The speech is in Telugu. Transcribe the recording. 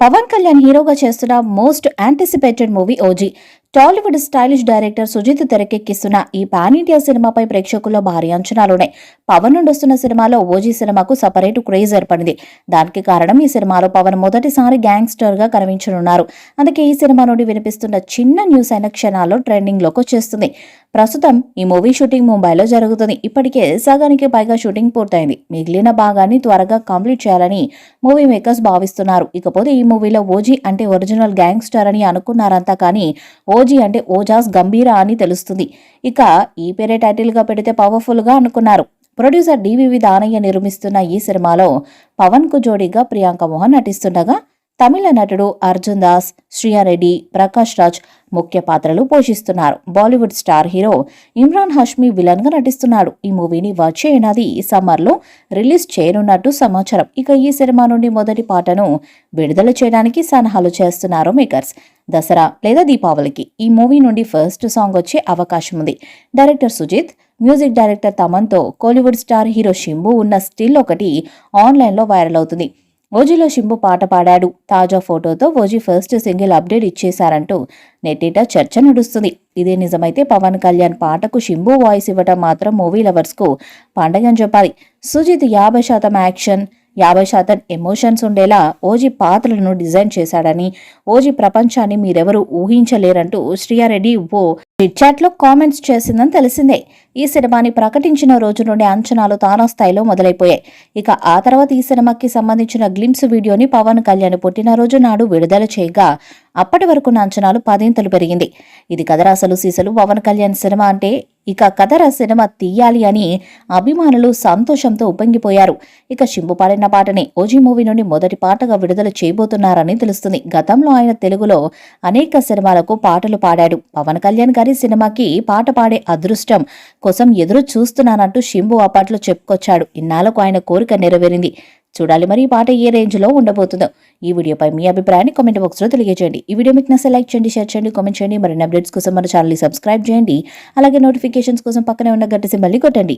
పవన్ కళ్యాణ్ హీరోగా చేస్తున్న most anticipated movie OG. Tollywood stylish director Sujeeth తెరకెక్కిస్తున్న ఈ పాన్ ఇండియా సినిమాపై ప్రేక్షకుల్లో భారీ అంచనాలున్నాయి. పవన్ నుండి వస్తున్న సినిమాలో ఓజీ సినిమాకు సపరేట్ క్రేజ్ ఏర్పడింది. దానికి కారణం ఈ సినిమాలో పవన్ మొదటిసారి గ్యాంగ్స్టర్ గా కనిపించనున్నారు. అందుకే ఈ సినిమా నుండి వినిపిస్తున్న చిన్న న్యూస్ అయిన క్షణాల్లో ట్రెండింగ్ లోకి వచ్చేస్తుంది. ప్రస్తుతం ఈ మూవీ షూటింగ్ ముంబైలో జరుగుతుంది. ఇప్పటికే సగానికి పైగా షూటింగ్ పూర్తయింది. మిగిలిన భాగాన్ని త్వరగా కంప్లీట్ చేయాలని మూవీ మేకర్స్ భావిస్తున్నారు. ఇకపోతే ఈ మూవీలో ఓజీ అంటే ఒరిజినల్ గ్యాంగ్స్టర్ అని అనుకున్నారంతా, కానీ ఓజీ అంటే ఓజాస్ గంభీరా అని తెలుస్తుంది. ఇక ఈ పేరే టైటిల్ గా పెడితే పవర్ఫుల్ గా అనుకున్నారు. ప్రొడ్యూసర్ డివివి దానయ్య నిర్మిస్తున్న ఈ సినిమాలో పవన్ కు జోడీగా ప్రియాంక మోహన్ నటిస్తుండగా తమిళ నటుడు అర్జున్ దాస్, శ్రీయారెడ్డి, ప్రకాష్ రాజ్ ముఖ్య పాత్రలు పోషిస్తున్నారు. Bollywood star hero Imran Hashmi villain గా నటిస్తున్నాడు. ఈ మూవీని వచ్చే ఏడాది సమ్మర్లో రిలీజ్ చేయనున్నట్టు సమాచారం. ఇక ఈ సినిమా నుండి మొదటి పాటను విడుదల చేయడానికి సన్నాహాలు చేస్తున్నారు మేకర్స్. దసరా లేదా దీపావళికి ఈ మూవీ నుండి ఫస్ట్ సాంగ్ వచ్చే అవకాశం ఉంది. డైరెక్టర్ సుజిత్, మ్యూజిక్ డైరెక్టర్ తమన్తో కోలీవుడ్ స్టార్ హీరో శింబు ఉన్న స్టిల్ ఒకటి ఆన్లైన్లో వైరల్ అవుతుంది. ఓజీలో శింబు పాట పాడాడు. తాజా ఫోటోతో ఓజీ ఫస్ట్ సింగిల్ అప్డేట్ ఇచ్చేశారంటూ నెట్టిట చర్చ నడుస్తుంది. ఇదే నిజమైతే పవన్ కళ్యాణ్ పాటకు శింబు వాయిస్ ఇవ్వటం మాత్రం మూవీ లవర్స్ కు పండగని చెప్పాలి. సుజిత్ 50% యాక్షన్, 50% ఎమోషన్స్ ఉండేలా ఓజీ పాత్రలను డిజైన్ చేశాడని, ఓజీ ప్రపంచాన్ని మీరెవరూ ఊహించలేరంటూ శ్రీయారెడ్డి ఓ చిట్చాట్లో కామెంట్స్ చేసిందని తెలిసిందే. ఈ సినిమాని ప్రకటించిన రోజు నుండి అంచనాలు తారాస్థాయిలో మొదలైపోయాయి. ఇక ఆ తర్వాత ఈ సినిమాకి సంబంధించిన గ్లిమ్స్ వీడియోని పవన్ కళ్యాణ్ పుట్టినరోజు నాడు విడుదల చేయగా అప్పటి వరకున్న అంచనాలు 10 పెరిగింది. ఇది కదరా అసలు సీసలు పవన్ కళ్యాణ్ సినిమా అంటే ఇక కదరా సినిమా తీయాలి అని అభిమానులు సంతోషంతో ఉప్పొంగిపోయారు. ఇక శింబు పాడిన పాటని ఓజీ మూవీ నుండి మొదటి పాటగా విడుదల చేయబోతున్నారని తెలుస్తుంది. గతంలో ఆయన తెలుగులో అనేక సినిమాలకు పాటలు పాడాడు. పవన్ కళ్యాణ్ గారి సినిమాకి పాట పాడే అదృష్టం కోసం ఎదురు చూస్తున్నానంటూ శింబు అప్పట్లో చెప్పుకొచ్చాడు. ఇన్నాళ్లకు ఆయన కోరిక నెరవేరింది. చూడాలి మరి ఈ పాట ఏ రేంజ్ లో ఉండబోతుందో. ఈ వీడియోపై మీ అభిప్రాయాన్ని కామెంట్ బాక్స్ లో తెలియజేయండి. ఈ వీడియో మీకు నచ్చితే లైక్ చేయండి, షేర్ చేయండి, కామెంట్ చేయండి. మరిన్ని అప్డేట్స్ కోసం మన ఛానల్ ని సబ్స్క్రైబ్ చేయండి. అలాగే నోటిఫికేషన్స్ కోసం పక్కనే ఉన్న గంట సింబల్ ని కొట్టండి.